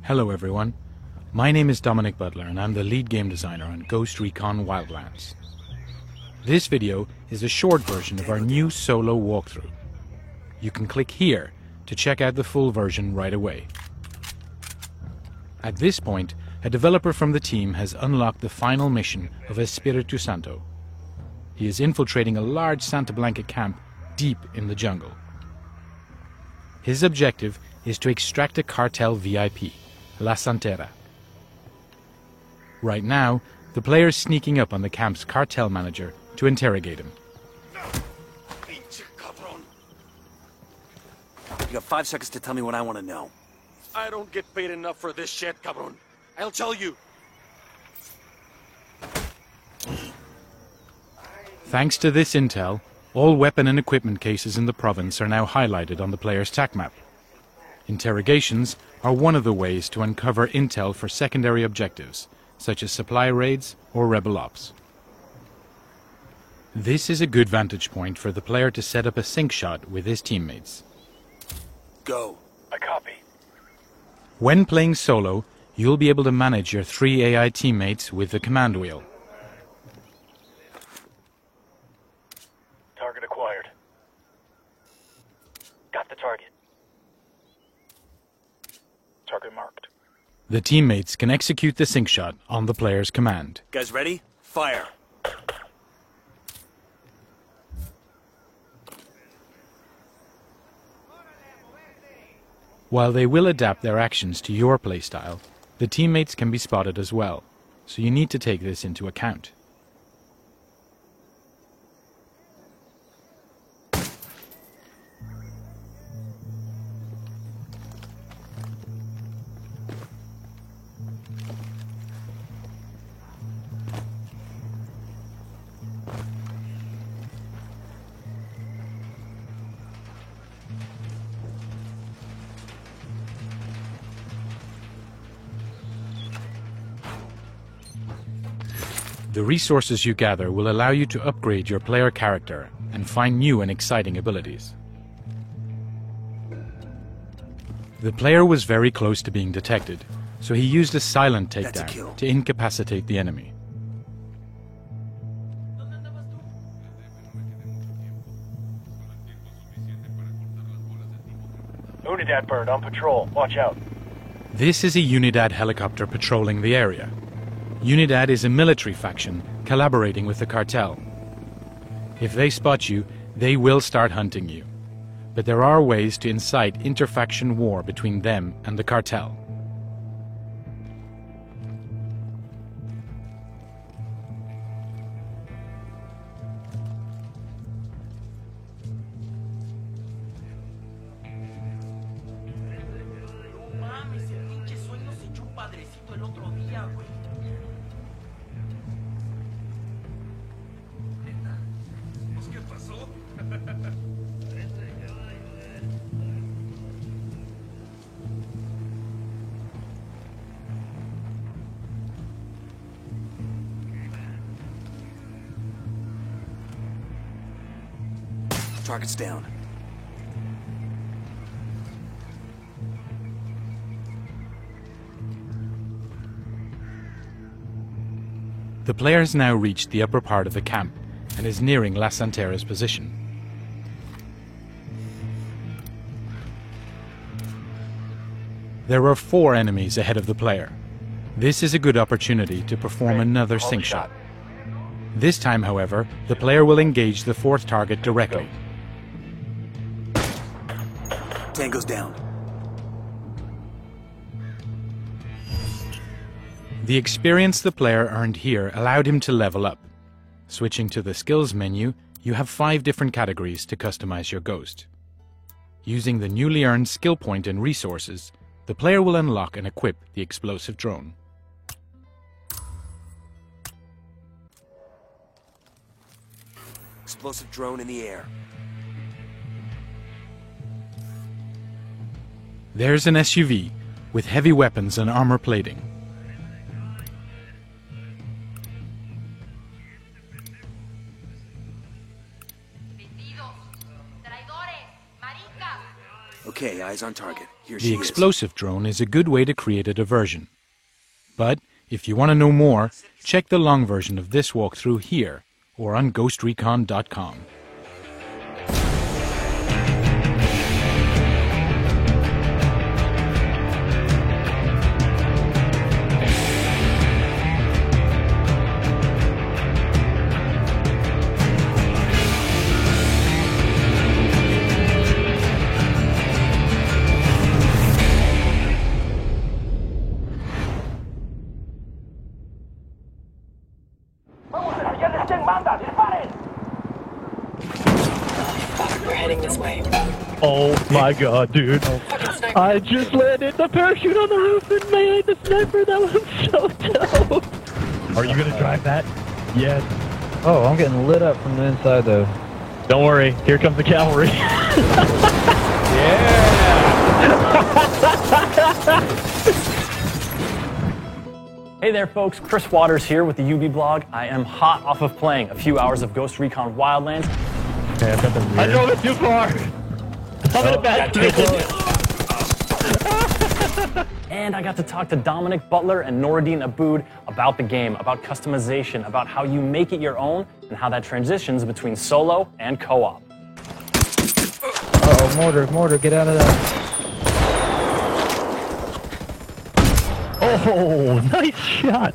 Hello everyone, my name is Dominic Butler and I'm the lead game designer on Ghost Recon Wildlands. This video is a short version of our new solo walkthrough. You can click here to check out the full version right away. At this point, a developer from the team has unlocked the final mission of Espiritu Santo. He is infiltrating a large Santa Blanca camp deep in the jungle. His objective is to extract a cartel VIP, La Santera. Right now, the player is sneaking up on the camp's cartel manager to interrogate him. You got 5 seconds to tell me what I want to know. I don't get paid enough for this shit, cabron. I'll tell you. Thanks to this intel, all weapon and equipment cases in the province are now highlighted on the player's TAC map. Interrogations are one of the ways to uncover intel for secondary objectives, such as supply raids or rebel ops. This is a good vantage point for the player to set up a sync shot with his teammates. Go. I copy. When playing solo, you'll be able to manage your 3 AI teammates with the command wheel. Target acquired. Got the target. Target marked. The teammates can execute the sync shot on the player's command. Guys ready? Fire. While they will adapt their actions to your playstyle, the teammates can be spotted as well, so you need to take this into account. The resources you gather will allow you to upgrade your player character and find new and exciting abilities. The player was very close to being detected, so he used a silent takedown to incapacitate the enemy. Unidad bird on patrol. Watch out. This is a Unidad helicopter patrolling the area. Unidad is a military faction collaborating with the cartel. If they spot you, they will start hunting you. But there are ways to incite interfaction war between them and the cartel. Target's down. The player has now reached the upper part of the camp and is nearing La Santera's position. There are 4 enemies ahead of the player. This is a good opportunity to perform another sync shot. This time, however, the player will engage the 4th target directly. Tango's down. The experience the player earned here allowed him to level up. Switching to the skills menu, you have 5 different categories to customize your ghost. Using the newly earned skill point and resources, the player will unlock and equip the explosive drone. Explosive drone in the air. There's an SUV with heavy weapons and armor plating. Okay, eyes on target. Here The she is. explosive drone is a good way to create a diversion. But if you want to know more, check the long version of this walkthrough here or on GhostRecon.com. We're heading this way. Oh my god, dude. I just landed the parachute on the roof and made the sniper. That was so dope. Are you gonna drive that? Yes. Oh, I'm getting lit up from the inside though. Don't worry, here comes the cavalry. Yeah! Hey there folks, Chris Waters here with the UB blog. I am hot off of playing a few hours of Ghost Recon Wildlands. Okay, I've got the rear. I drove it too far! I'm in a bad position. And I got to talk to Dominic Butler and Noradine Aboud about the game, about customization, about how you make it your own, and how that transitions between solo and co-op. Uh-oh, mortar, get out of that. Oh, nice shot!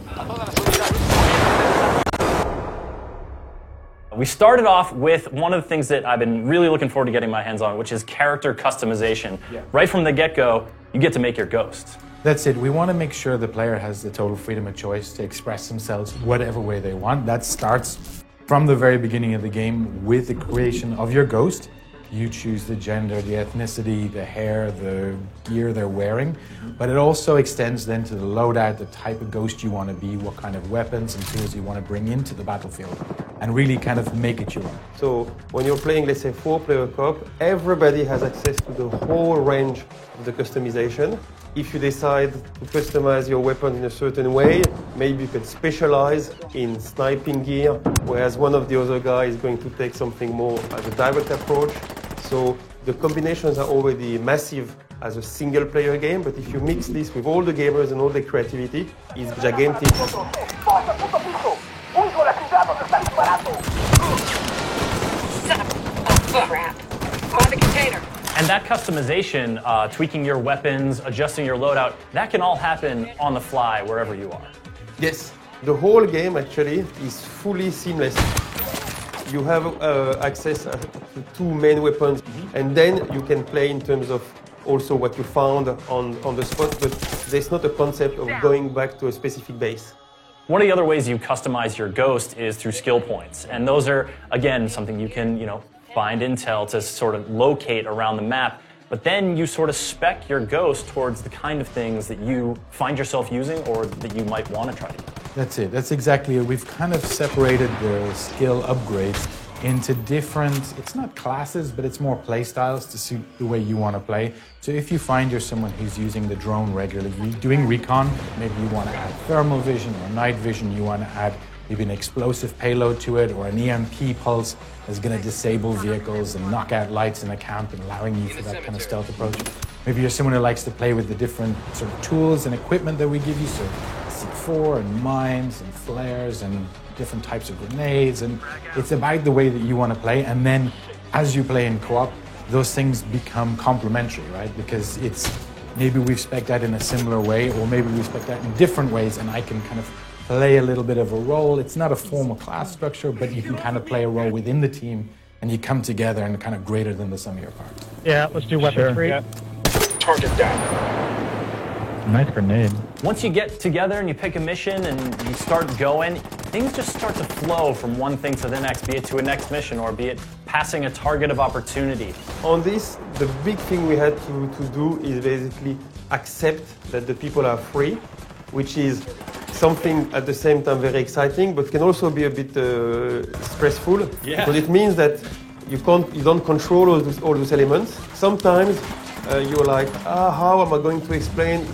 We started off with one of the things that I've been really looking forward to getting my hands on, which is character customization. Yeah. Right from the get-go, you get to make your ghost. That's it. We want to make sure the player has the total freedom of choice to express themselves whatever way they want. That starts from the very beginning of the game with the creation of your ghost. You choose the gender, the ethnicity, the hair, the gear they're wearing. But it also extends then to the loadout, the type of ghost you want to be, what kind of weapons and tools you want to bring into the battlefield, and really kind of make it your own. So when you're playing, let's say, 4-player co-op, everybody has access to the whole range of the customization. If you decide to customize your weapon in a certain way, maybe you can specialize in sniping gear, whereas one of the other guys is going to take something more as a direct approach. So the combinations are already massive as a single-player game, but if you mix this with all the gamers and all the creativity, it's gigantic. Crap. On the container. And that customization, tweaking your weapons, adjusting your loadout, that can all happen on the fly wherever you are. Yes, the whole game actually is fully seamless. You have access to 2 main weapons, and then you can play in terms of also what you found on the spot, but there's not a concept of going back to a specific base. One of the other ways you customize your ghost is through skill points. And those are, again, something you can, find intel to sort of locate around the map. But then you sort of spec your ghost towards the kind of things that you find yourself using or that you might want to try to use. That's it. That's exactly it. We've kind of separated the skill upgrades into different, it's not classes, but it's more play styles to suit the way you want to play. So if you find you're someone who's using the drone regularly, you're doing recon, maybe you want to add thermal vision or night vision, you want to add maybe an explosive payload to it, or an EMP pulse that's going to disable vehicles and knock out lights in a camp and allowing you for that kind of stealth approach. Maybe you're someone who likes to play with the different sort of tools and equipment that we give you, so C4 and mines and flares and different types of grenades, and it's about the way that you want to play. And then as you play in co-op, those things become complementary, right? Because it's maybe we've spec'd out in a similar way, or maybe we've spec'd out in different ways, and I can kind of play a little bit of a role. It's not a formal class structure, but you can kind of play a role within the team, and you come together and kind of greater than the sum of your parts. Yeah, let's do weapons free. Yeah. Target down. Nice grenade. Once you get together and you pick a mission and you start going, things just start to flow from one thing to the next, be it to a next mission or be it passing a target of opportunity. On this, the big thing we had to do is basically accept that the people are free, which is something at the same time very exciting, but can also be a bit stressful. Yeah. Because it means that you don't control all those elements. Sometimes you're like, how am I going to explain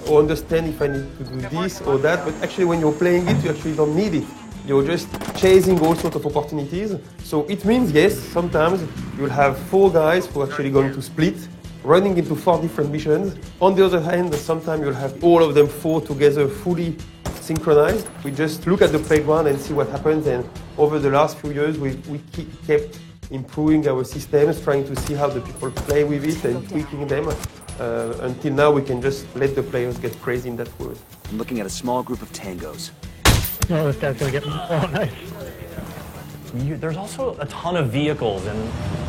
or understand if I need to do this or that? But actually, when you're playing it, you actually don't need it. You're just chasing all sorts of opportunities. So it means, yes, sometimes you'll have 4 guys who are actually going to split running into 4 different missions. On the other hand, sometimes you'll have all of them 4 together fully synchronized. We just look at the playground and see what happens, and over the last few years we kept improving our systems, trying to see how the people play with it and tweaking them. Until now we can just let the players get crazy in that world. I'm looking at a small group of tangos. Oh, this guy's gonna get me. Oh, nice. There's also a ton of vehicles, and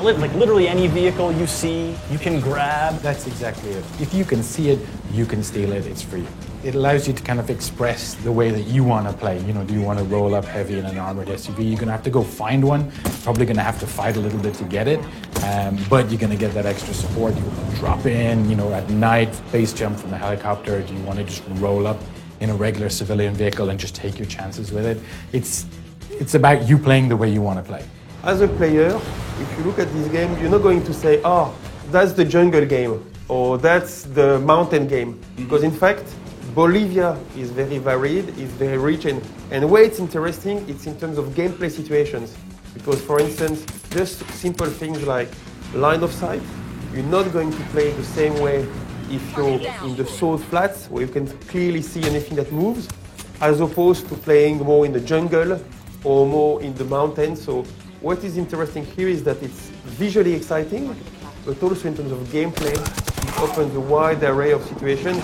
like literally any vehicle you see, you can grab. That's exactly it. If you can see it, you can steal it. It's free. It allows you to kind of express the way that you want to play. You know, do you want to roll up heavy in an armored SUV? You're going to have to go find one. Probably going to have to fight a little bit to get it, but you're going to get that extra support. You can drop in, you know, at night, base jump from the helicopter. Do you want to just roll up in a regular civilian vehicle and just take your chances with it? It's about you playing the way you want to play. As a player, if you look at this game, you're not going to say, oh, that's the jungle game, or that's the mountain game. Because in fact, Bolivia is very varied, is very rich, and where it's interesting, it's in terms of gameplay situations. Because for instance, just simple things like line of sight, you're not going to play the same way if you're in the salt flats, where you can clearly see anything that moves, as opposed to playing more in the jungle or more in the mountains. So what is interesting here is that it's visually exciting, but also in terms of gameplay, it opens a wide array of situations.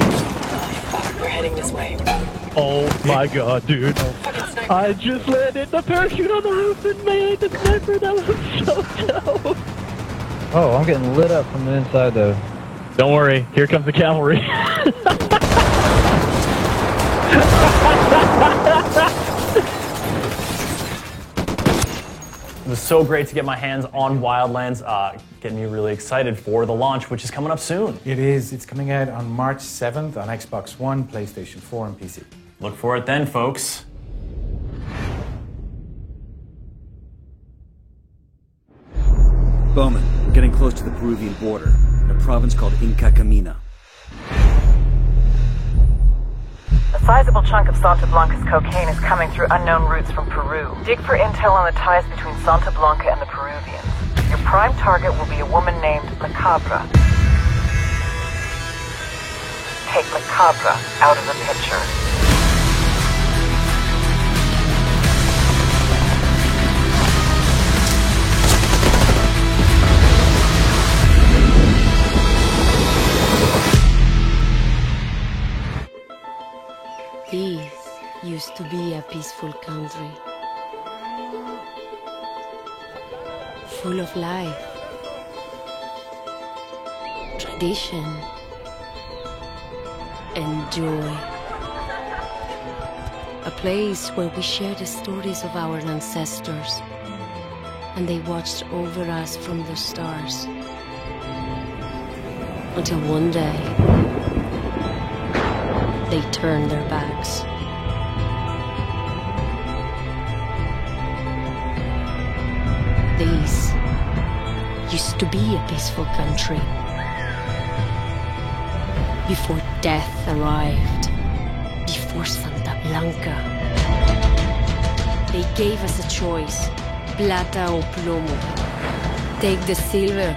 We're heading this way. Oh my god, dude. I just landed the parachute on the roof and made the sniper. That was so dope. Oh, I'm getting lit up from the inside though. Don't worry, here comes the cavalry. It was so great to get my hands on Wildlands, getting me really excited for the launch, which is coming up soon. It is. It's coming out on March 7th on Xbox One, PlayStation 4, and PC. Look for it then, folks. Bowman, we're getting close to the Peruvian border, in a province called Inca Camina. A sizable chunk of Santa Blanca's cocaine is coming through unknown routes from Peru. Dig for intel on the ties between Santa Blanca and the Peruvians. Your prime target will be a woman named La Cabra. Take La Cabra out of the picture. This used to be a peaceful country, full of life, tradition, and joy. A place where we shared the stories of our ancestors, and they watched over us from the stars. Until one day, they turned their backs. This used to be a peaceful country before death arrived, before Santa Blanca. They gave us a choice, plata o plomo. Take the silver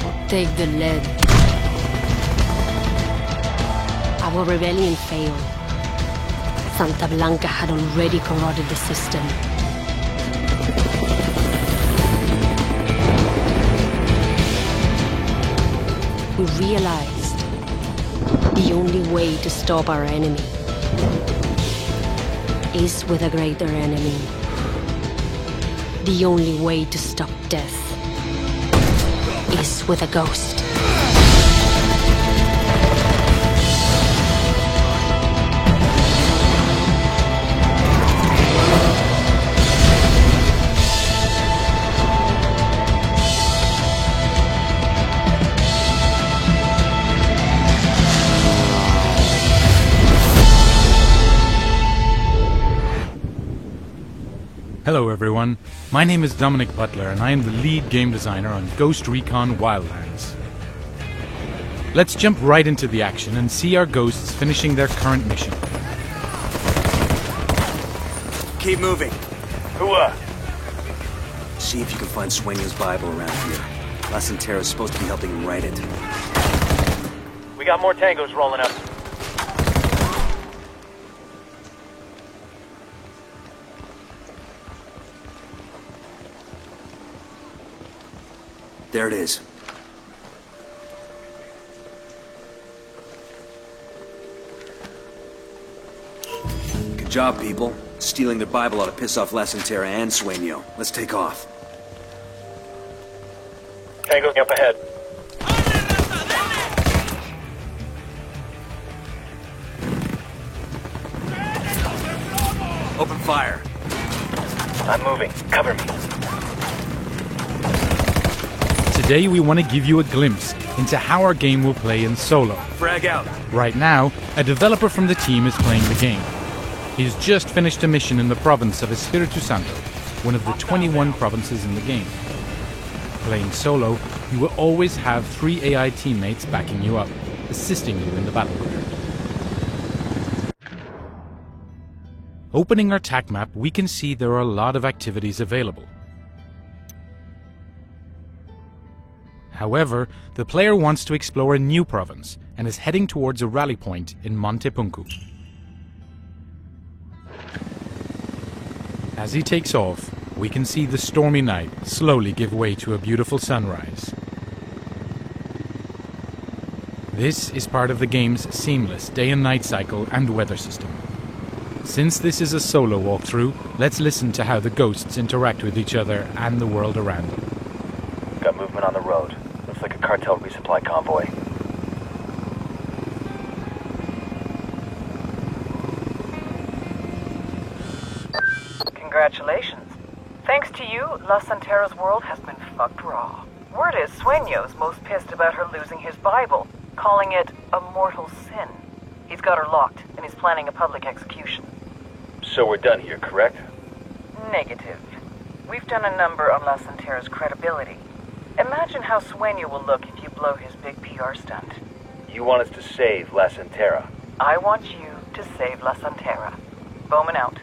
or take the lead. Our rebellion failed. Santa Blanca had already corroded the system. We realized the only way to stop our enemy is with a greater enemy. The only way to stop death is with a ghost. Hello everyone, my name is Dominic Butler and I am the lead game designer on Ghost Recon Wildlands. Let's jump right into the action and see our ghosts finishing their current mission. Keep moving. Whoa. See if you can find Sueño's Bible around here. La Santera's supposed to be helping him write it. We got more tangos rolling up. There it is. Good job, people. Stealing their Bible ought to piss off Lasantera and Sueño. Let's take off. Tango's up ahead. Open fire. I'm moving. Cover me. Today we want to give you a glimpse into how our game will play in solo. Frag out. Right now, a developer from the team is playing the game. He's just finished a mission in the province of Espiritu Santo, one of the 21 provinces in the game. Playing solo, you will always have 3 AI teammates backing you up, assisting you in the battleground. Opening our TAC map, we can see there are a lot of activities available. However, the player wants to explore a new province and is heading towards a rally point in Monte Punku. As he takes off, we can see the stormy night slowly give way to a beautiful sunrise. This is part of the game's seamless day and night cycle and weather system. Since this is a solo walkthrough, let's listen to how the ghosts interact with each other and the world around them. Got movement on the road. Looks like a cartel resupply convoy. Congratulations. Thanks to you, Lasantera's world has been fucked raw. Word is Sueño's most pissed about her losing his Bible, calling it a mortal sin. He's got her locked, and he's planning a public execution. So we're done here, correct? Negative. We've done a number on Lasantera's credibility. Imagine how Sueño will look if you blow his big PR stunt. You want us to save Lasantera. I want you to save Lasantera. Bowman out.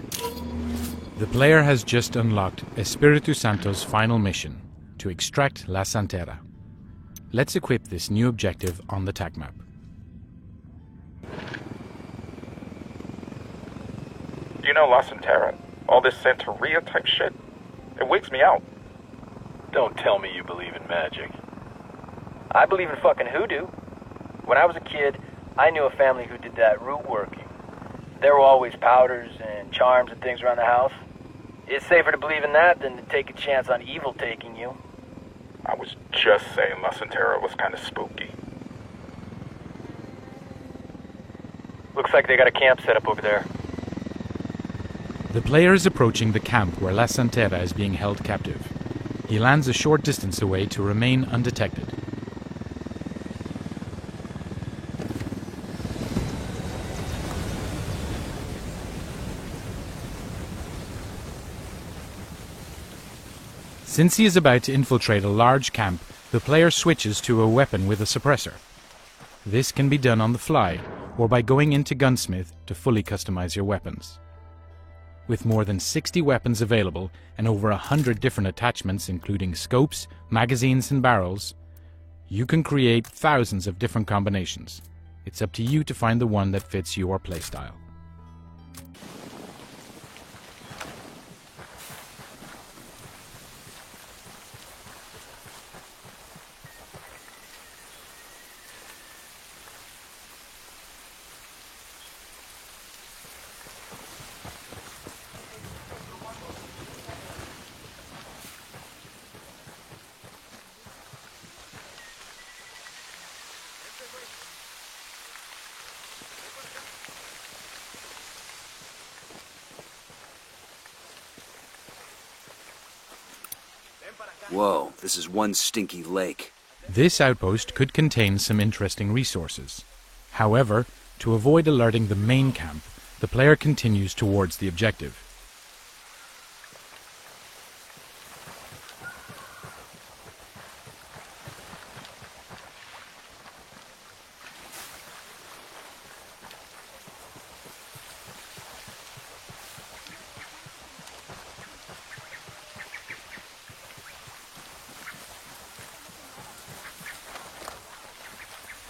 The player has just unlocked Espiritu Santo's final mission, to extract Lasantera. Let's equip this new objective on the TAC map. You know Lasantera, all this Santeria type shit, it wigs me out. Don't tell me you believe in magic. I believe in fucking hoodoo. When I was a kid, I knew a family who did that root working. There were always powders and charms and things around the house. It's safer to believe in that than to take a chance on evil taking you. I was just saying Lasantera was kind of spooky. Looks like they got a camp set up over there. The player is approaching the camp where Lasantera is being held captive. He lands a short distance away to remain undetected. Since he is about to infiltrate a large camp, the player switches to a weapon with a suppressor. This can be done on the fly, or by going into Gunsmith to fully customize your weapons. With more than 60 weapons available and over 100 different attachments including scopes, magazines and barrels, you can create thousands of different combinations. It's up to you to find the one that fits your playstyle. Whoa, this is one stinky lake. This outpost could contain some interesting resources. However, to avoid alerting the main camp, the player continues towards the objective.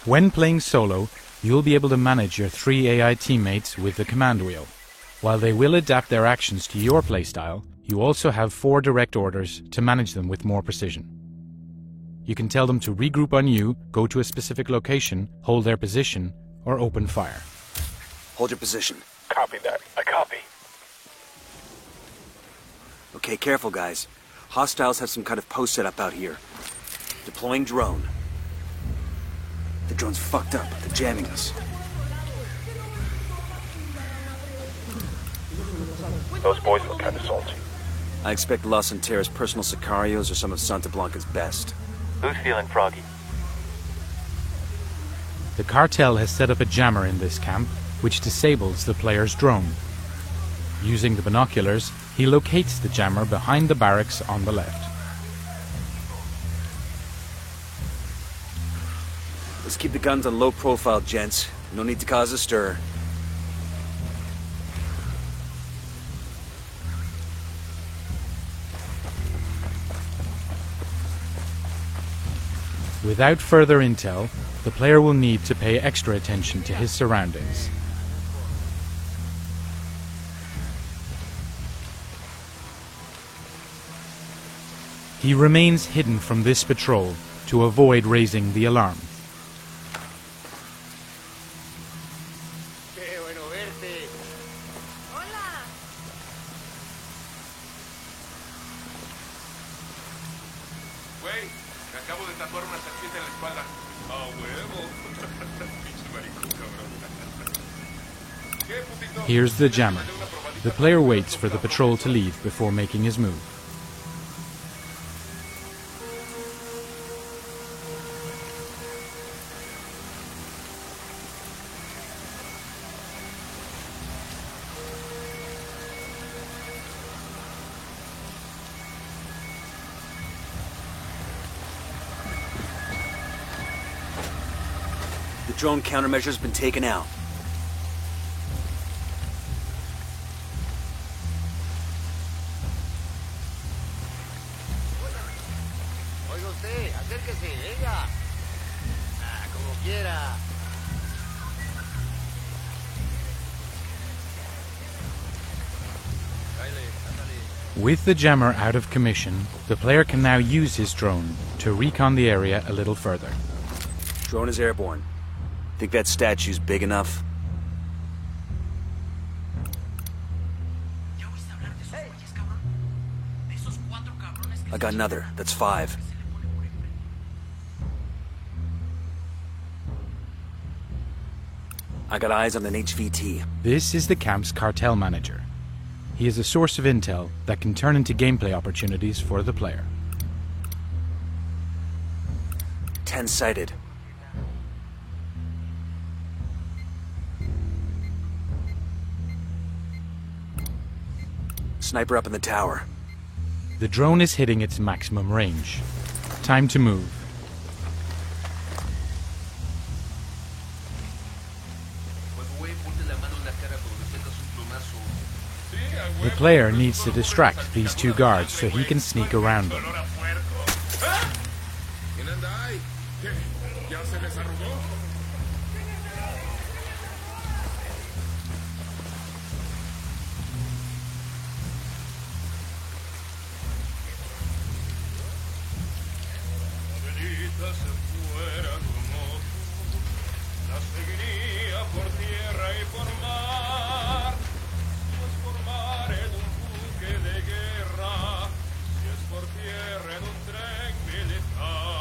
When playing solo, you'll be able to manage your 3 AI teammates with the command wheel. While they will adapt their actions to your playstyle, you also have 4 direct orders to manage them with more precision. You can tell them to regroup on you, go to a specific location, hold their position, or open fire. Hold your position. Copy that. I copy. Okay, careful, guys. Hostiles have some kind of post set up out here. Deploying drone. The drone's fucked up. They're jamming us. Those boys look kind of salty. I expect Los Enterra's personal sicarios or some of Santa Blanca's best. Who's feeling froggy? The cartel has set up a jammer in this camp, which disables the player's drone. Using the binoculars, he locates the jammer behind the barracks on the left. Let's keep the guns on low profile, gents. No need to cause a stir. Without further intel, the player will need to pay extra attention to his surroundings. He remains hidden from this patrol to avoid raising the alarm. Here's the jammer. The player waits for the patrol to leave before making his move. The drone countermeasure's been taken out. With the jammer out of commission, the player can now use his drone to recon the area a little further. Drone is airborne. Think that statue's big enough? I got another. That's 5. I got eyes on an HVT. This is the camp's cartel manager. He is a source of intel that can turn into gameplay opportunities for the player. 10 sighted. Sniper up in the tower. The drone is hitting its maximum range. Time to move. The player needs to distract these 2 guards so he can sneak around them.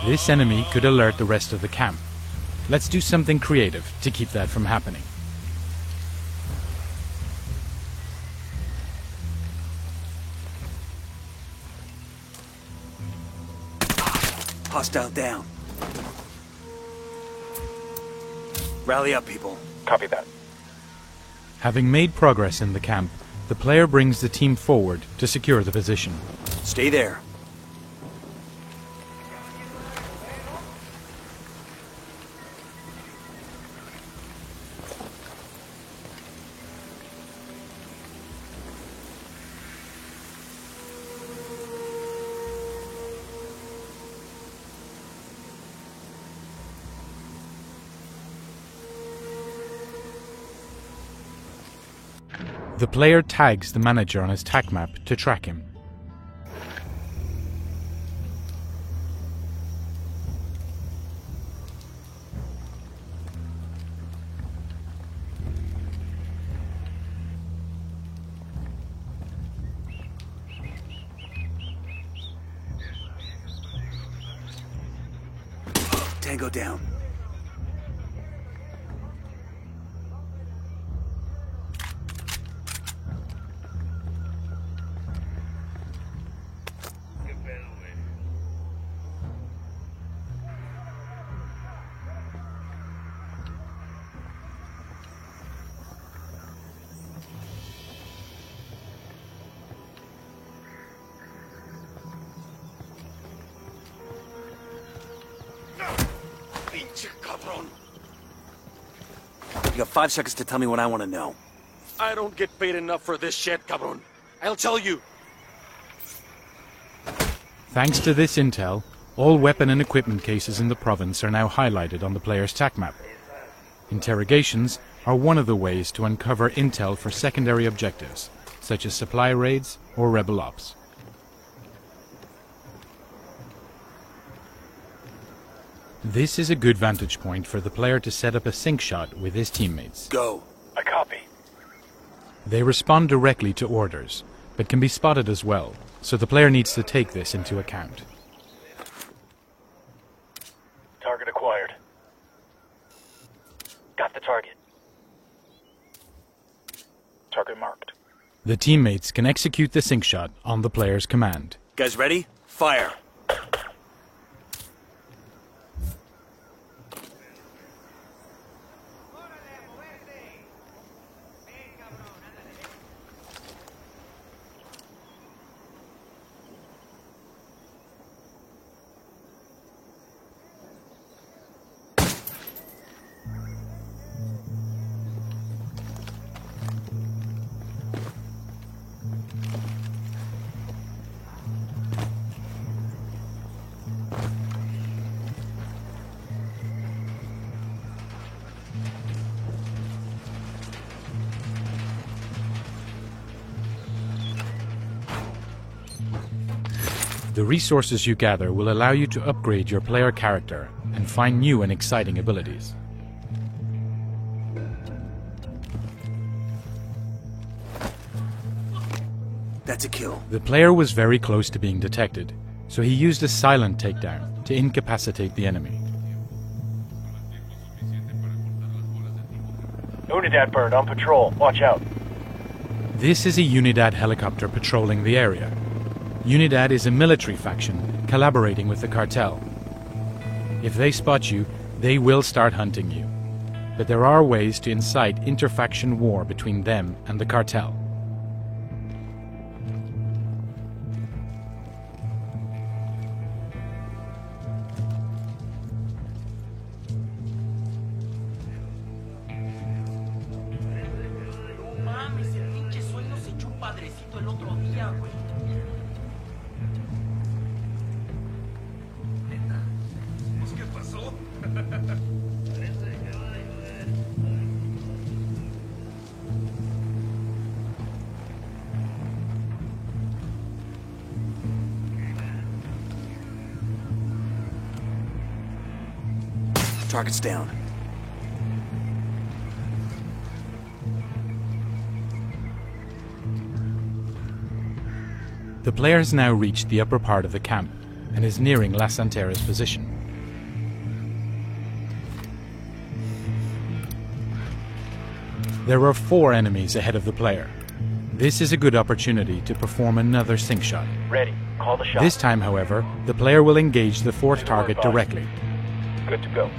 This enemy could alert the rest of the camp. Let's do something creative to keep that from happening. Hostile down. Rally up, people. Copy that. Having made progress in the camp, the player brings the team forward to secure the position. Stay there. The player tags the manager on his tac map to track him. Tango down. You got 5 seconds to tell me what I want to know. I don't get paid enough for this shit, cabron. I'll tell you. Thanks to this intel, all weapon and equipment cases in the province are now highlighted on the player's tac map. Interrogations are one of the ways to uncover intel for secondary objectives, such as supply raids or rebel ops. This is a good vantage point for the player to set up a sync shot with his teammates. Go. I copy. They respond directly to orders, but can be spotted as well, so the player needs to take this into account. Target acquired. Got the target. Target marked. The teammates can execute the sync shot on the player's command. Guys ready? Fire. The resources you gather will allow you to upgrade your player character and find new and exciting abilities. That's a kill. The player was very close to being detected, so he used a silent takedown to incapacitate the enemy. Unidad bird on patrol. Watch out. This is a Unidad helicopter patrolling the area. Unidad is a military faction collaborating with the cartel. If they spot you, they will start hunting you. But there are ways to incite inter-faction war between them and the cartel. Target's down. The player has now reached the upper part of the camp and is nearing La Santera's position. There are 4 enemies ahead of the player. This is a good opportunity to perform another sync shot. Ready. Call the shot. This time, however, the player will engage the 4th target directly. Good to go.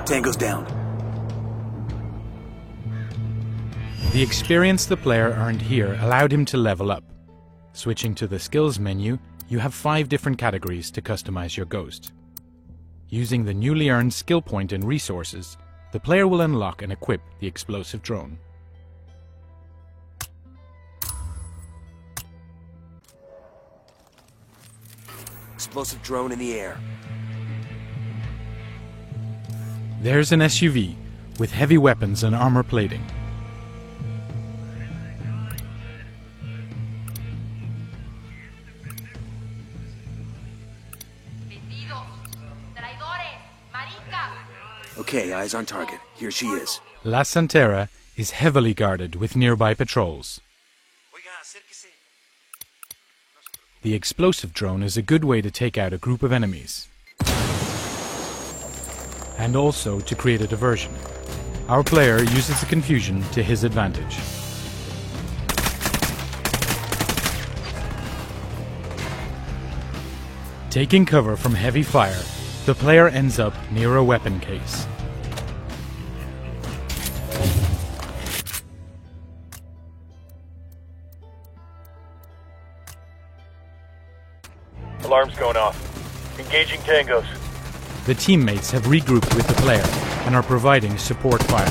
Tango's down. The experience the player earned here allowed him to level up. Switching to the skills menu, you have 5 different categories to customize your ghost. Using the newly earned skill point and resources, the player will unlock and equip the explosive drone. Explosive drone in the air. There's an SUV with heavy weapons and armor plating. Okay, eyes on target. Here she is. La Santera is heavily guarded with nearby patrols. The explosive drone is a good way to take out a group of enemies. And also to create a diversion. Our player uses the confusion to his advantage. Taking cover from heavy fire, the player ends up near a weapon case. Alarm's going off. Engaging tangos. The teammates have regrouped with the player and are providing support fire.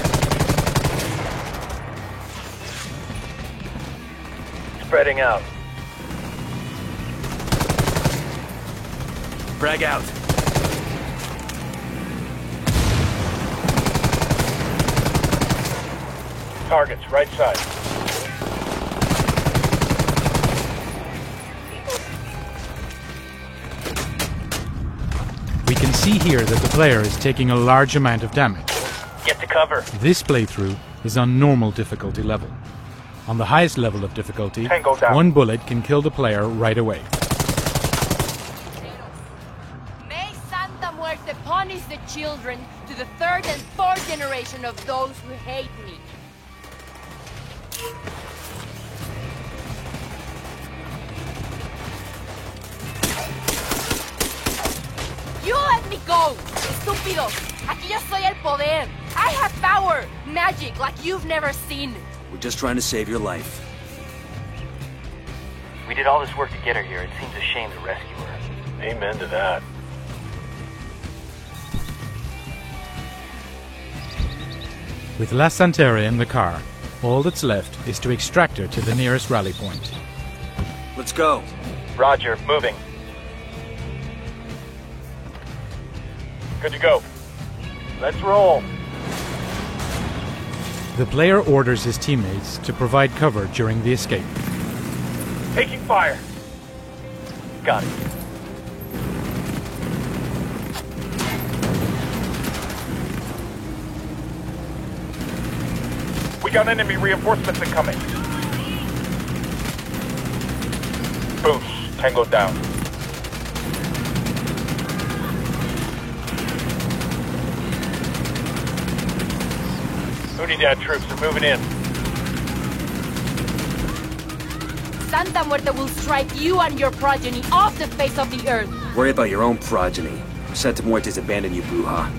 Spreading out. Frag out. Targets, right side. We can see here that the player is taking a large amount of damage. Get to cover. This playthrough is on normal difficulty level. On the highest level of difficulty, Tango down. one bullet can kill the player right away. May Santa Muerte punish the children to the third and fourth generation of those who hate me. You let me go, estúpido. Aquí yo soy el poder. I have power, magic like you've never seen. We're just trying to save your life. We did all this work to get her here. It seems a shame to rescue her. Amen to that. With La Santera in the car, all that's left is to extract her to the nearest rally point. Let's go. Roger, moving. Good to go. Let's roll. The player orders his teammates to provide cover during the escape. Taking fire. Got it. We got enemy reinforcements incoming. Boosh, Tango down. Unidad troops are moving in. Santa Muerte will strike you and your progeny off the face of the earth. Worry about your own progeny. Santa Muerte's abandoned you, Bruja.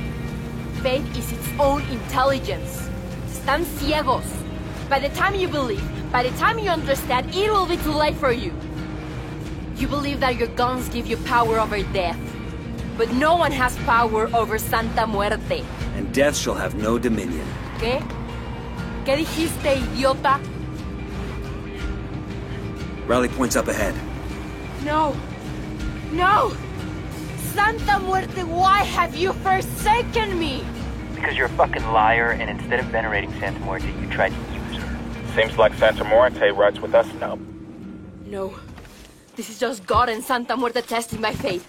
Faith is its own intelligence. Están ciegos. By the time you believe, by the time you understand, it will be too late for you. You believe that your guns give you power over death. But no one has power over Santa Muerte. And death shall have no dominion. ¿Qué? ¿Qué dijiste, idiota? Rally point's up ahead. No. No! Santa Muerte, why have you forsaken me? Because you're a fucking liar, and instead of venerating Santa Muerte, you tried to use her. Seems like Santa Muerte rides with us now. No. This is just God and Santa Muerte testing my faith.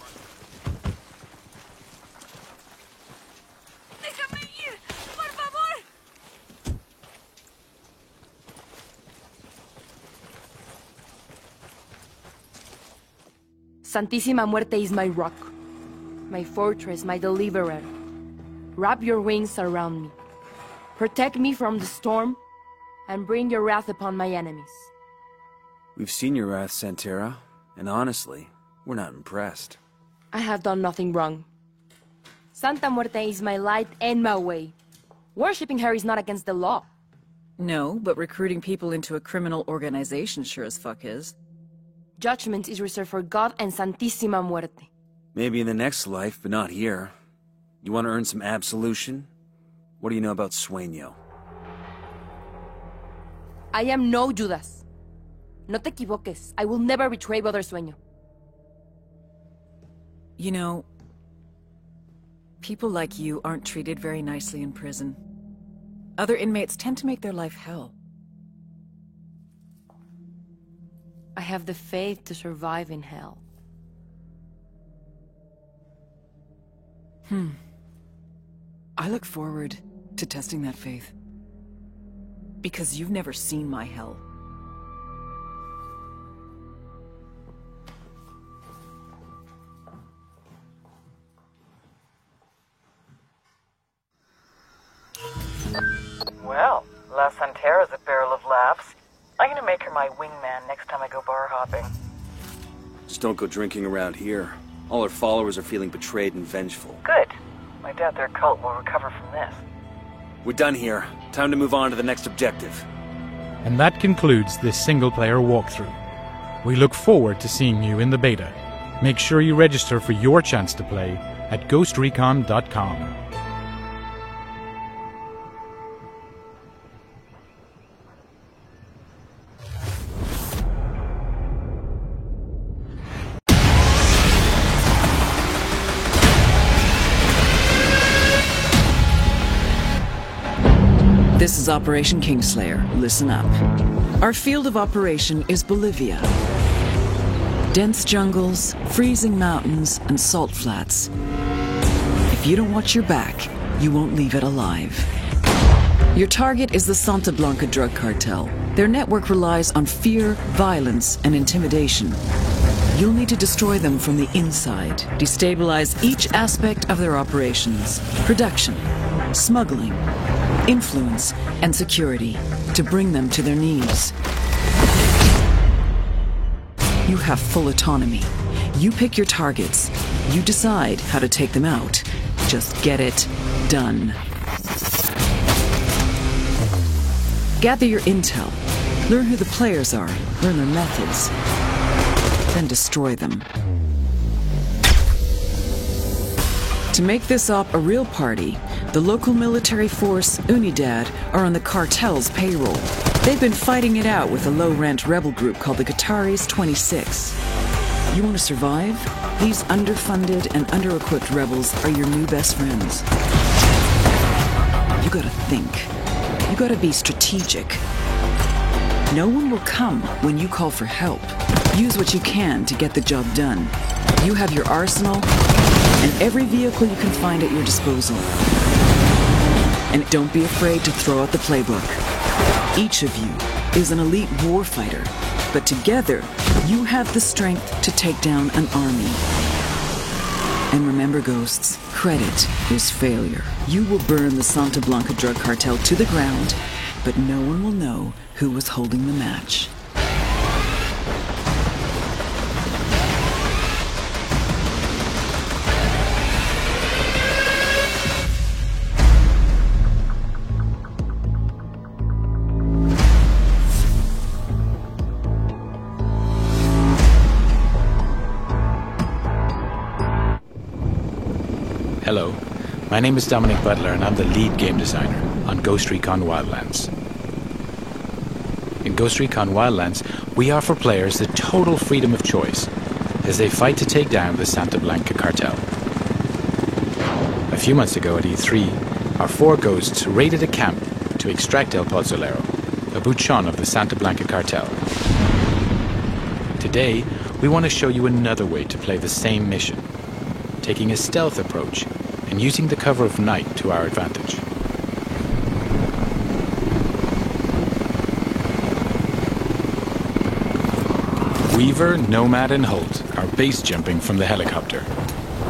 Déjame ir, por favor. Santísima Muerte is my rock, my fortress, my deliverer. Wrap your wings around me. Protect me from the storm, and bring your wrath upon my enemies. We've seen your wrath, Santera, and honestly, we're not impressed. I have done nothing wrong. Santa Muerte is my light and my way. Worshipping her is not against the law. No, but recruiting people into a criminal organization sure as fuck is. Judgment is reserved for God and Santísima Muerte. Maybe in the next life, but not here. You want to earn some absolution? What do you know about Sueño? I am no Judas. No te equivoques. I will never betray Brother Sueño. You know, people like you aren't treated very nicely in prison. Other inmates tend to make their life hell. I have the faith to survive in hell. I look forward to testing that faith. Because you've never seen my hell. Well, La Santera's a barrel of laughs. I'm gonna make her my wingman next time I go bar hopping. Just don't go drinking around here. All her followers are feeling betrayed and vengeful. Good. I doubt their cult will recover from this. We're done here. Time to move on to the next objective. And that concludes this single-player walkthrough. We look forward to seeing you in the beta. Make sure you register for your chance to play at GhostRecon.com. This is Operation Kingslayer. Listen up. Our field of operation is Bolivia. Dense jungles, freezing mountains, and salt flats. If you don't watch your back, you won't leave it alive. Your target is the Santa Blanca drug cartel. Their network relies on fear, violence, and intimidation. You'll need to destroy them from the inside, destabilize each aspect of their operations, production, smuggling, influence, and security, to bring them to their knees. You have full autonomy. You pick your targets. You decide how to take them out. Just get it done. Gather your intel. Learn who the players are. Learn their methods. Then destroy them. To make this op a real party, the local military force, Unidad, are on the cartel's payroll. They've been fighting it out with a low-rent rebel group called the Qataris 26. You want to survive? These underfunded and under-equipped rebels are your new best friends. You gotta think. You gotta be strategic. No one will come when you call for help. Use what you can to get the job done. You have your arsenal and every vehicle you can find at your disposal. And don't be afraid to throw out the playbook. Each of you is an elite warfighter, but together you have the strength to take down an army. And remember, Ghosts, credit is failure. You will burn the Santa Blanca drug cartel to the ground, but no one will know who was holding the match. Hello, my name is Dominic Butler and I'm the lead game designer on Ghost Recon Wildlands. In Ghost Recon Wildlands, we offer players the total freedom of choice as they fight to take down the Santa Blanca cartel. A few months ago at E3, our 4 ghosts raided a camp to extract El Pozzolero, a buchon of the Santa Blanca cartel. Today, we want to show you another way to play the same mission, taking a stealth approach and using the cover of night to our advantage. Weaver, Nomad and Holt are base jumping from the helicopter.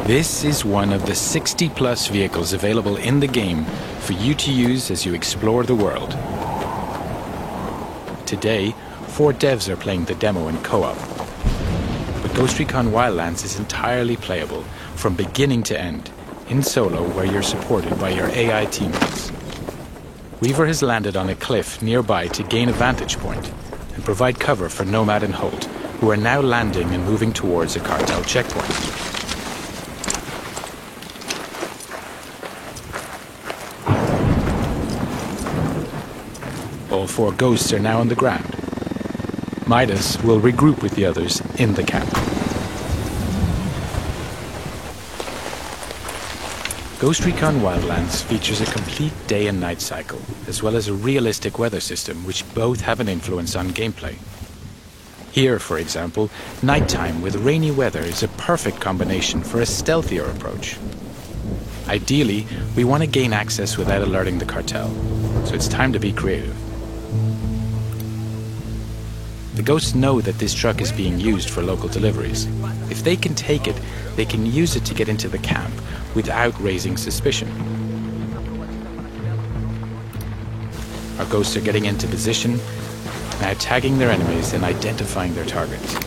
This is one of the 60+ vehicles available in the game for you to use as you explore the world. Today, 4 devs are playing the demo in co-op. But Ghost Recon Wildlands is entirely playable from beginning to end, in solo where you're supported by your AI teammates. Weaver has landed on a cliff nearby to gain a vantage point and provide cover for Nomad and Holt, who are now landing and moving towards a cartel checkpoint. All 4 ghosts are now on the ground. Midas will regroup with the others in the camp. Ghost Recon Wildlands features a complete day and night cycle, as well as a realistic weather system which both have an influence on gameplay. Here, for example, nighttime with rainy weather is a perfect combination for a stealthier approach. Ideally, we want to gain access without alerting the cartel, so it's time to be creative. The Ghosts know that this truck is being used for local deliveries. If they can take it, they can use it to get into the camp without raising suspicion. Our Ghosts are getting into position, now tagging their enemies and identifying their targets.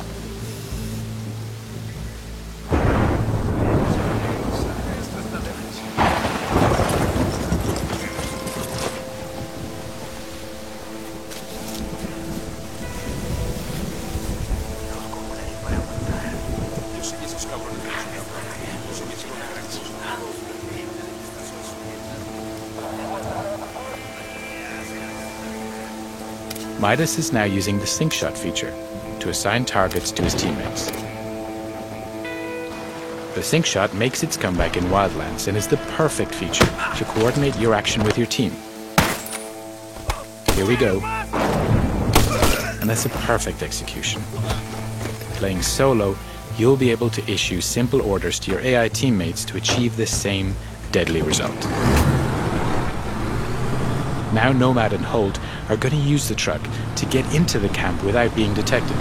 Midas is now using the sync shot feature to assign targets to his teammates. The sync shot makes its comeback in Wildlands and is the perfect feature to coordinate your action with your team. Here we go. And that's a perfect execution. Playing solo, you'll be able to issue simple orders to your AI teammates to achieve the same deadly result. Now Nomad and Holt are going to use the truck to get into the camp without being detected.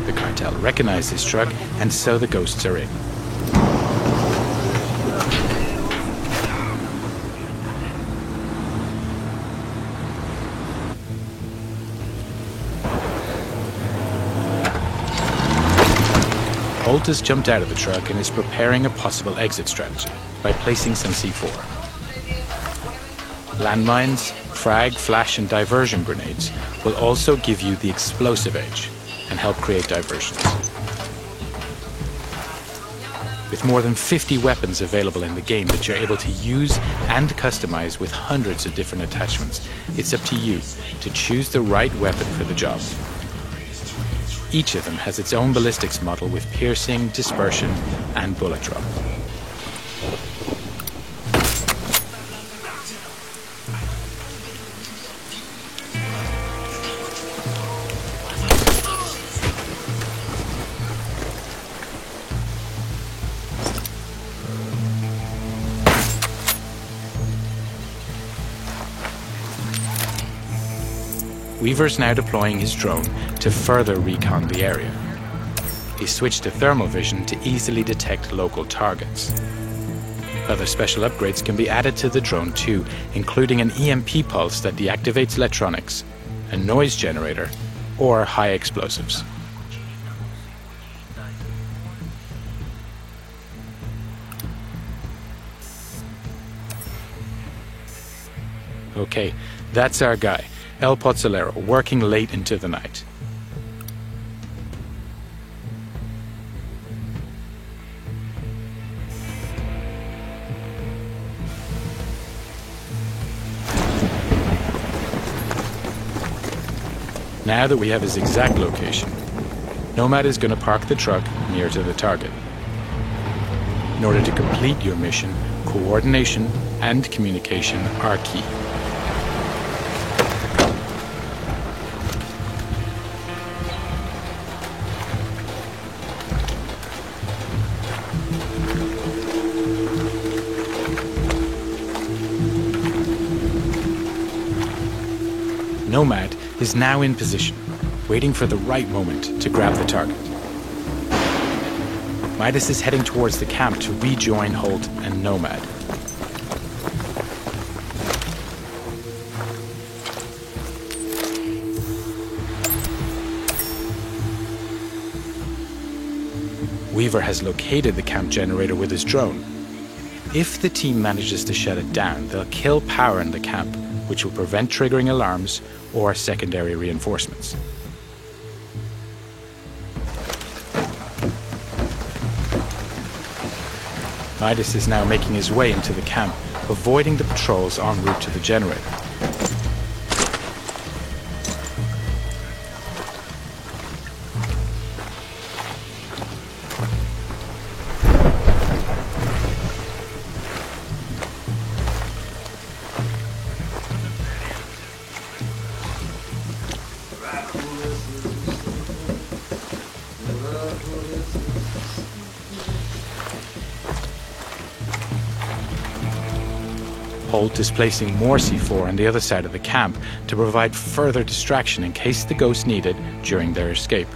The cartel recognize this truck, and so the Ghosts are in. Holt has jumped out of the truck and is preparing a possible exit strategy by placing some C4. Landmines, frag, flash and diversion grenades will also give you the explosive edge and help create diversions. With more than 50 weapons available in the game that you're able to use and customize with hundreds of different attachments, it's up to you to choose the right weapon for the job. Each of them has its own ballistics model with piercing, dispersion, and bullet drop. Weaver's now deploying his drone to further recon the area. He switched to thermal vision to easily detect local targets. Other special upgrades can be added to the drone too, including an EMP pulse that deactivates electronics, a noise generator, or high explosives. Okay, that's our guy. El Pozzolero, working late into the night. Now that we have his exact location, Nomad is going to park the truck near to the target. In order to complete your mission, coordination and communication are key. Nomad is now in position, waiting for the right moment to grab the target. Midas is heading towards the camp to rejoin Holt and Nomad. Weaver has located the camp generator with his drone. If the team manages to shut it down, they'll kill power in the camp, which will prevent triggering alarms or secondary reinforcements. Midas is now making his way into the camp, avoiding the patrols en route to the generator. Holt is placing more C4 on the other side of the camp to provide further distraction in case the ghosts need it during their escape.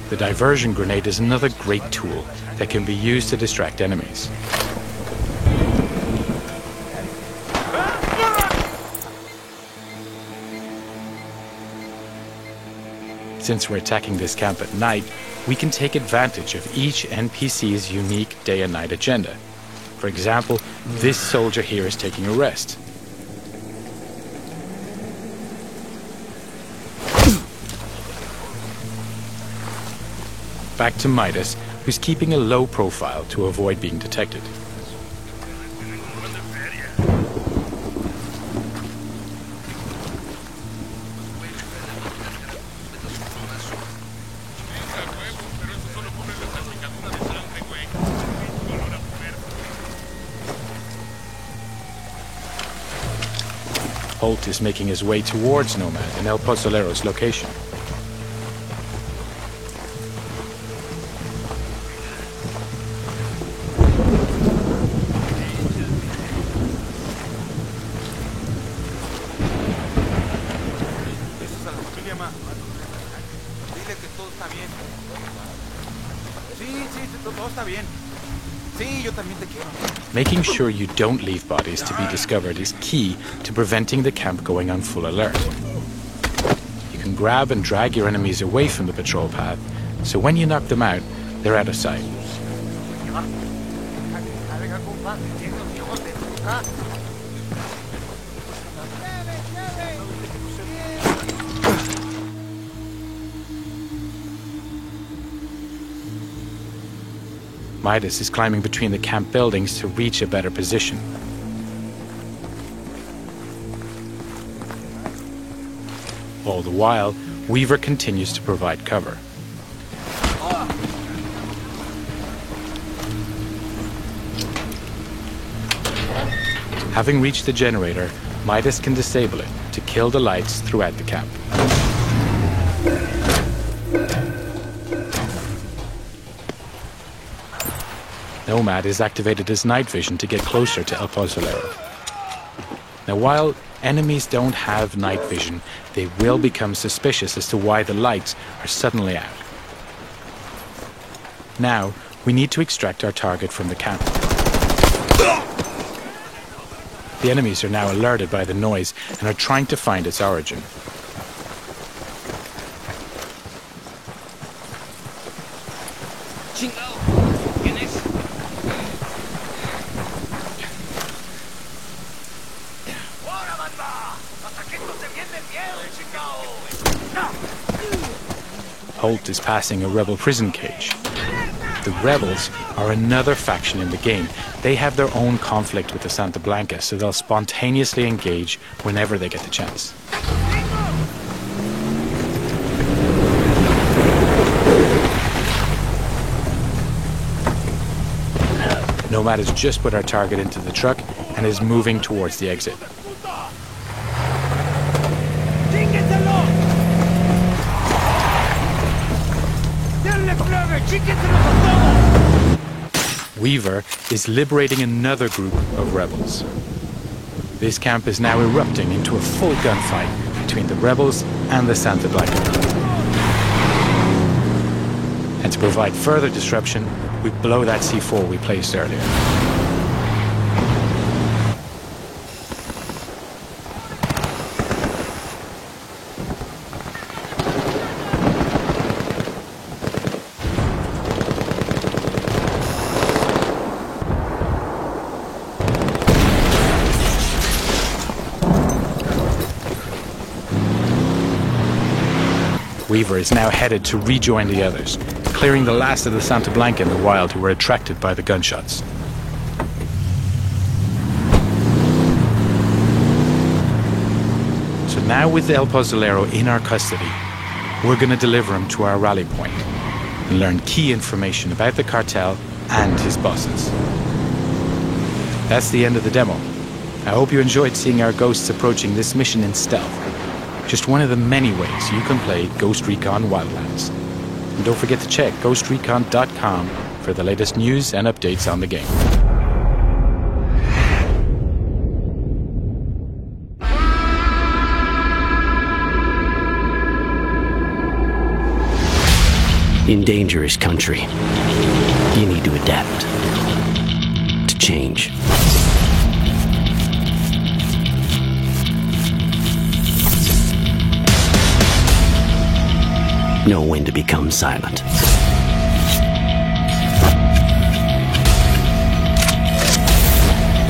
The diversion grenade is another great tool that can be used to distract enemies. Since we're attacking this camp at night, we can take advantage of each NPC's unique day and night agenda. For example, this soldier here is taking a rest. Back to Midas, who's keeping a low profile to avoid being detected. Holt is making his way towards Nomad in El Pozolero's location. Making sure you don't leave bodies to be discovered is key to preventing the camp going on full alert. You can grab and drag your enemies away from the patrol path, so when you knock them out, they're out of sight. Midas is climbing between the camp buildings to reach a better position. All the while, Weaver continues to provide cover. Having reached the generator, Midas can disable it to kill the lights throughout the camp. Nomad has activated his night vision to get closer to El Pozolero. Now, while enemies don't have night vision, they will become suspicious as to why the lights are suddenly out. Now, we need to extract our target from the camp. The enemies are now alerted by the noise and are trying to find its origin. Holt is passing a rebel prison cage. The rebels are another faction in the game. They have their own conflict with the Santa Blanca, so they'll spontaneously engage whenever they get the chance. Nomad has just put our target into the truck and is moving towards the exit. Weaver is liberating another group of rebels. This camp is now erupting into a full gunfight between the rebels and the Santa Blanca. And to provide further disruption, we blow that C4 we placed earlier. Weaver is now headed to rejoin the others, clearing the last of the Santa Blanca in the wild who were attracted by the gunshots. So now with El Pozolero in our custody, we're going to deliver him to our rally point and learn key information about the cartel and his bosses. That's the end of the demo. I hope you enjoyed seeing our ghosts approaching this mission in stealth. Just one of the many ways you can play Ghost Recon Wildlands. And don't forget to check ghostrecon.com for the latest news and updates on the game. In dangerous country, you need to adapt, to change. Know when to become silent.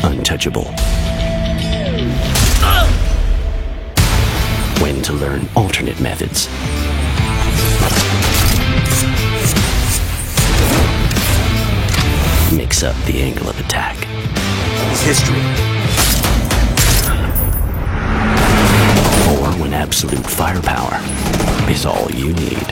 Untouchable. When to learn alternate methods. Mix up the angle of attack. It's history. Or when absolute firepower is all you need.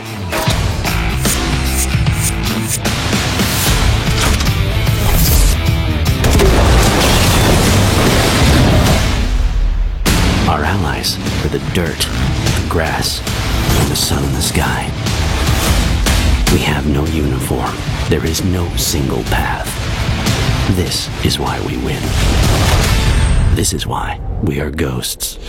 Our allies are the dirt, the grass, and the sun in the sky. We have no uniform. There is no single path. This is why we win. This is why we are ghosts.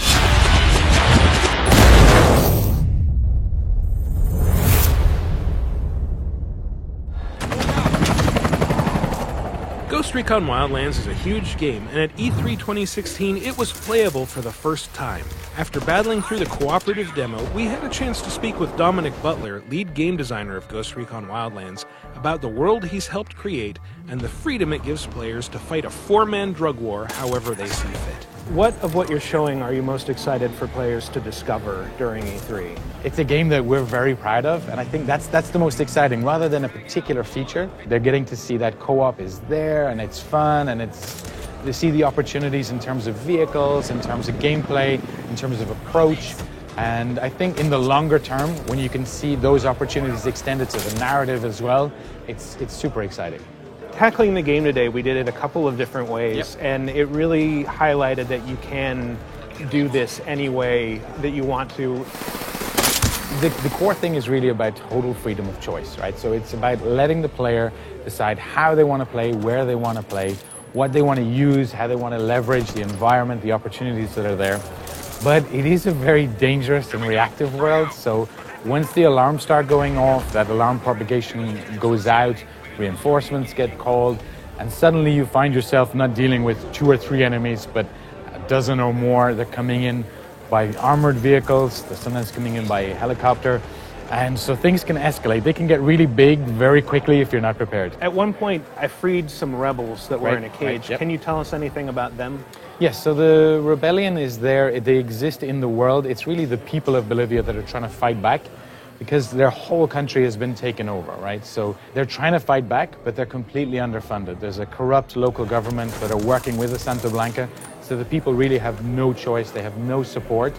Ghost Recon Wildlands is a huge game, and at E3 2016 it was playable for the first time. After battling through the cooperative demo, we had a chance to speak with Dominic Butler, lead game designer of Ghost Recon Wildlands, about the world he's helped create and the freedom it gives players to fight a four-man drug war however they see fit. What of what you're showing are you most excited for players to discover during E3? It's a game that we're very proud of, and I think that's the most exciting. Rather than a particular feature, they're getting to see that co-op is there, and it's fun, and they see the opportunities in terms of vehicles, in terms of gameplay, in terms of approach. And I think in the longer term, when you can see those opportunities extended to the narrative as well, it's super exciting. Tackling the game today, we did it a couple of different ways, and it really highlighted that you can do this any way that you want to. The core thing is really about total freedom of choice, right? So it's about letting the player decide how they want to play, where they want to play, what they want to use, how they want to leverage the environment, the opportunities that are there. But it is a very dangerous and reactive world, so once the alarms start going off, that alarm propagation goes out, reinforcements get called, and suddenly you find yourself not dealing with 2 or 3 enemies, but a dozen or more. They're coming in by armored vehicles, they're sometimes coming in by helicopter, and so things can escalate. They can get really big very quickly if you're not prepared. At one point, I freed some rebels that were in a cage. Right, yep. Can you tell us anything about them? Yes, so the rebellion is there. They exist in the world. It's really the people of Bolivia that are trying to fight back, because their whole country has been taken over, right? So they're trying to fight back, but they're completely underfunded. There's a corrupt local government that are working with the Santa Blanca, so the people really have no choice, they have no support.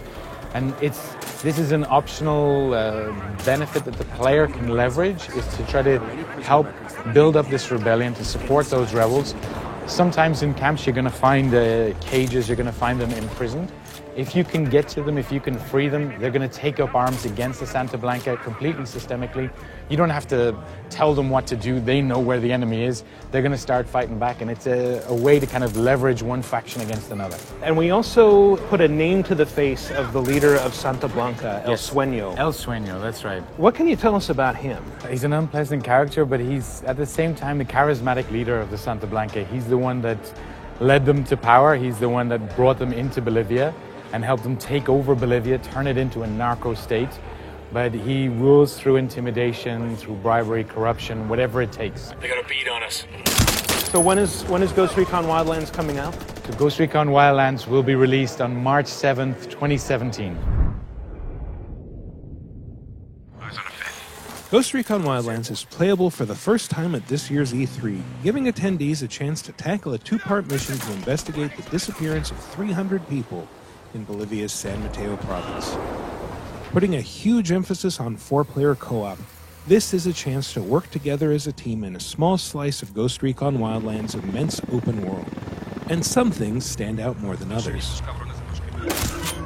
And this is an optional benefit that the player can leverage, is to try to help build up this rebellion, to support those rebels. Sometimes in camps you're going to find cages, you're going to find them imprisoned. If you can get to them, if you can free them, they're going to take up arms against the Santa Blanca completely systemically. You don't have to tell them what to do. They know where the enemy is. They're going to start fighting back, and it's a way to kind of leverage one faction against another. And we also put a name to the face of the leader of Santa Blanca, El Sueño. El Sueño, that's right. What can you tell us about him? He's an unpleasant character, but he's at the same time the charismatic leader of the Santa Blanca. He's the one that led them to power. He's the one that brought them into Bolivia and helped them take over Bolivia, turn it into a narco state. But he rules through intimidation, through bribery, corruption, whatever it takes. They got a beat on us. So when is Ghost Recon Wildlands coming out? So Ghost Recon Wildlands will be released on March 7th, 2017. Ghost Recon Wildlands is playable for the first time at this year's E3, giving attendees a chance to tackle a 2-part mission to investigate the disappearance of 300 people in Bolivia's San Mateo province. Putting a huge emphasis on 4-player co-op, this is a chance to work together as a team in a small slice of Ghost Recon Wildlands' immense open world. and some things stand out more than others.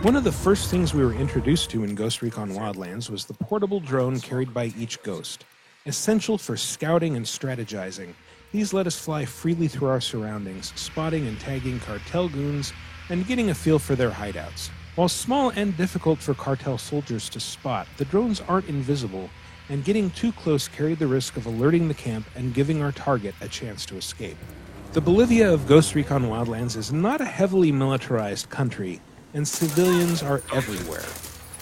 One of the first things we were introduced to in Ghost Recon Wildlands was the portable drone carried by each ghost. Essential for scouting and strategizing, these let us fly freely through our surroundings, spotting and tagging cartel goons and getting a feel for their hideouts. While small and difficult for cartel soldiers to spot, the drones aren't invisible, and getting too close carried the risk of alerting the camp and giving our target a chance to escape. The Bolivia of Ghost Recon Wildlands is not a heavily militarized country, and civilians are everywhere.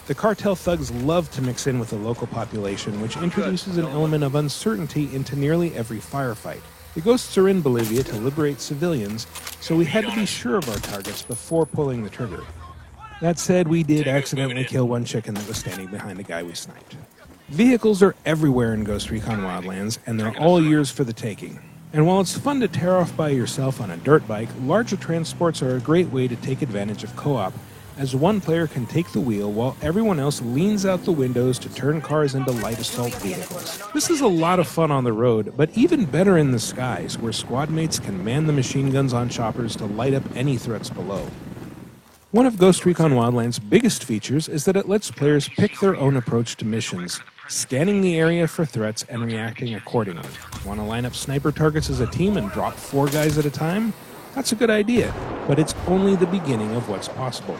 The cartel thugs love to mix in with the local population, which introduces an element of uncertainty into nearly every firefight. The ghosts are in Bolivia to liberate civilians, so we had to be sure of our targets before pulling the trigger. That said, we did accidentally kill one chicken that was standing behind the guy we sniped. Vehicles are everywhere in Ghost Recon Wildlands, and they're all yours for the taking. And while it's fun to tear off by yourself on a dirt bike, larger transports are a great way to take advantage of co-op, as one player can take the wheel while everyone else leans out the windows to turn cars into light assault vehicles. This is a lot of fun on the road, but even better in the skies, where squad mates can man the machine guns on choppers to light up any threats below. One of Ghost Recon Wildlands' biggest features is that it lets players pick their own approach to missions, scanning the area for threats and reacting accordingly. Want to line up sniper targets as a team and drop 4 guys at a time? That's a good idea, but it's only the beginning of what's possible.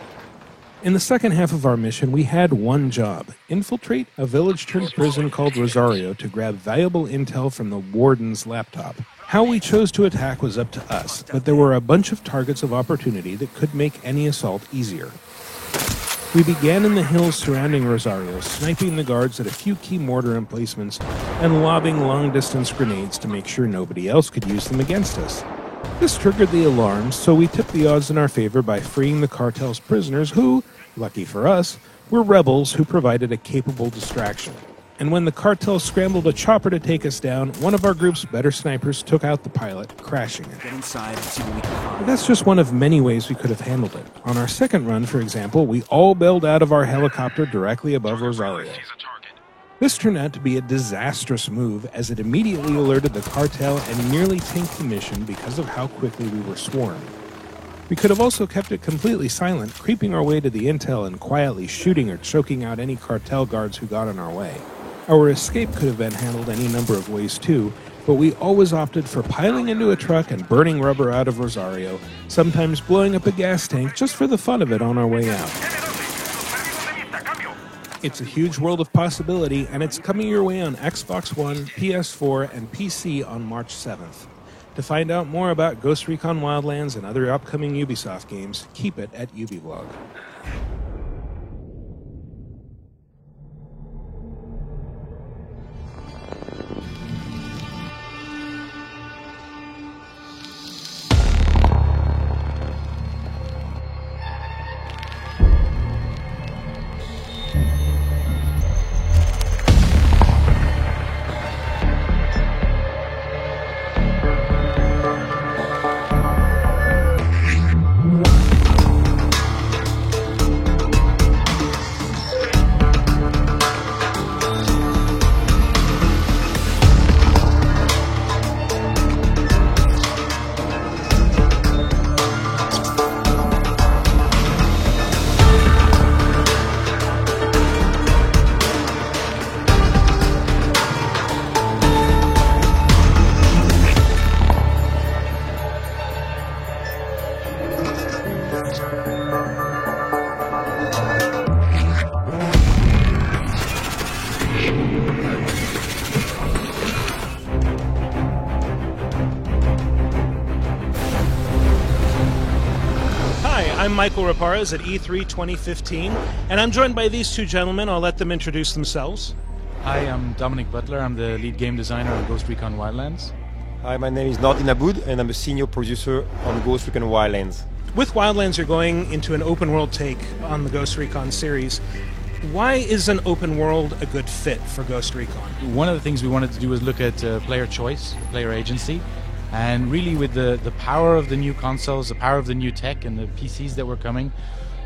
In the second half of our mission, we had one job: infiltrate a village-turned-prison called Rosario to grab valuable intel from the warden's laptop. How we chose to attack was up to us, but there were a bunch of targets of opportunity that could make any assault easier. We began in the hills surrounding Rosario, sniping the guards at a few key mortar emplacements and lobbing long-distance grenades to make sure nobody else could use them against us. This triggered the alarms, so we tipped the odds in our favor by freeing the cartel's prisoners who, lucky for us, were rebels who provided a capable distraction. And when the cartel scrambled a chopper to take us down, one of our group's better snipers took out the pilot, crashing it. Get inside and see what we can find. But that's just one of many ways we could have handled it. On our second run, for example, we all bailed out of our helicopter directly above Rosario. This turned out to be a disastrous move, as it immediately alerted the cartel and nearly tanked the mission because of how quickly we were swarmed. We could have also kept it completely silent, creeping our way to the intel and quietly shooting or choking out any cartel guards who got in our way. Our escape could have been handled any number of ways too, but we always opted for piling into a truck and burning rubber out of Rosario, sometimes blowing up a gas tank just for the fun of it on our way out. It's a huge world of possibility, and it's coming your way on Xbox One, PS4, and PC on March 7th. To find out more about Ghost Recon Wildlands and other upcoming Ubisoft games, keep it at Ubiblog. I'm Michael Raparez at E3 2015, and I'm joined by these two gentlemen. I'll let them introduce themselves. Hi, I'm Dominic Butler. I'm the lead game designer on Ghost Recon Wildlands. Hi, my name is Nordin Aboud, and I'm a senior producer on Ghost Recon Wildlands. With Wildlands, you're going into an open world take on the Ghost Recon series. Why is an open world a good fit for Ghost Recon? One of the things we wanted to do was look at player choice, player agency. And really, with the power of the new consoles, the power of the new tech and the PCs that were coming,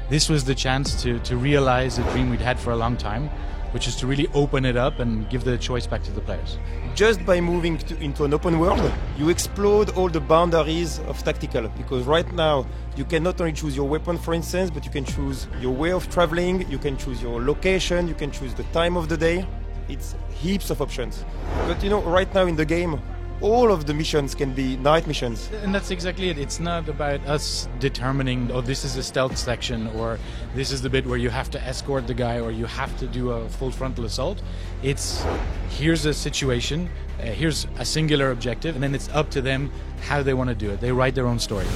this was the chance to realize a dream we'd had for a long time, which is to really open it up and give the choice back to the players. Just by moving into an open world, you explode all the boundaries of tactical, because right now you can not only choose your weapon, for instance, but you can choose your way of traveling, you can choose your location, you can choose the time of the day. It's heaps of options. But you know, right now in the game, all of the missions can be night missions. And that's exactly it. It's not about us determining, oh, this is a stealth section, or this is the bit where you have to escort the guy, or you have to do a full frontal assault. It's, here's a situation, here's a singular objective, and then it's up to them how they want to do it. They write their own story. So,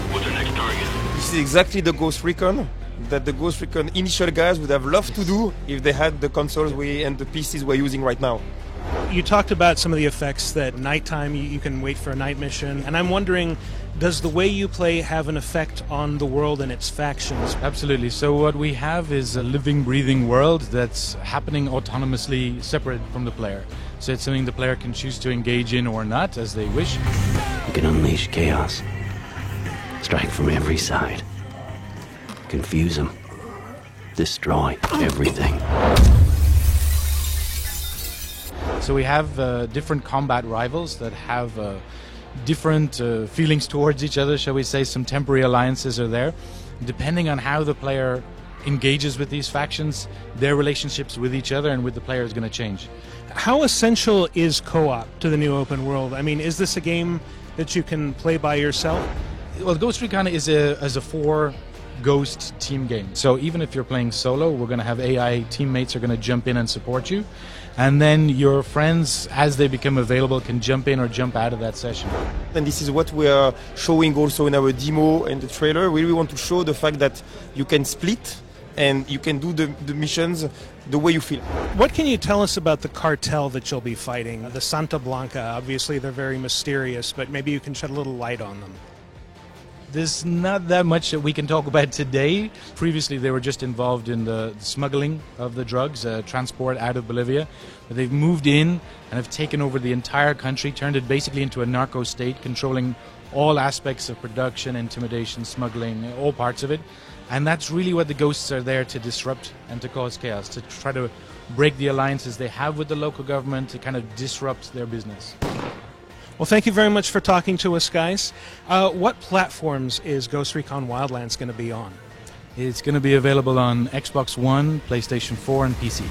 what's our next target? This is exactly the Ghost Recon that the Ghost Recon initial guys would have loved to do if they had the consoles and the PCs we're using right now. You talked about some of the effects that nighttime you can wait for a night mission, and I'm wondering, does the way you play have an effect on the world and its factions? Absolutely. So what we have is a living, breathing world that's happening autonomously, separate from the player. So it's something the player can choose to engage in or not, as they wish. You can unleash chaos, strike from every side, confuse them, destroy everything. So we have different combat rivals that have different feelings towards each other, shall we say. Some temporary alliances are there. Depending on how the player engages with these factions, their relationships with each other and with the player is going to change. How essential is co-op to the new open world? I mean, is this a game that you can play by yourself? Well, Ghost Recon is a 4-ghost team game. So even if you're playing solo, we're going to have AI teammates are going to jump in and support you. And then your friends, as they become available, can jump in or jump out of that session. And this is what we are showing also in our demo and the trailer. We really want to show the fact that you can split and you can do the missions the way you feel. What can you tell us about the cartel that you'll be fighting? The Santa Blanca, obviously they're very mysterious, but maybe you can shed a little light on them. There's not that much that we can talk about today. Previously, they were just involved in the smuggling of the drugs, transport out of Bolivia. But they've moved in and have taken over the entire country, turned it basically into a narco state, controlling all aspects of production, intimidation, smuggling, all parts of it. And that's really what the ghosts are there to disrupt and to cause chaos, to try to break the alliances they have with the local government, to kind of disrupt their business. Well, thank you very much for talking to us, guys. What platforms is Ghost Recon Wildlands going to be on? It's going to be available on Xbox One, PlayStation 4, and PC.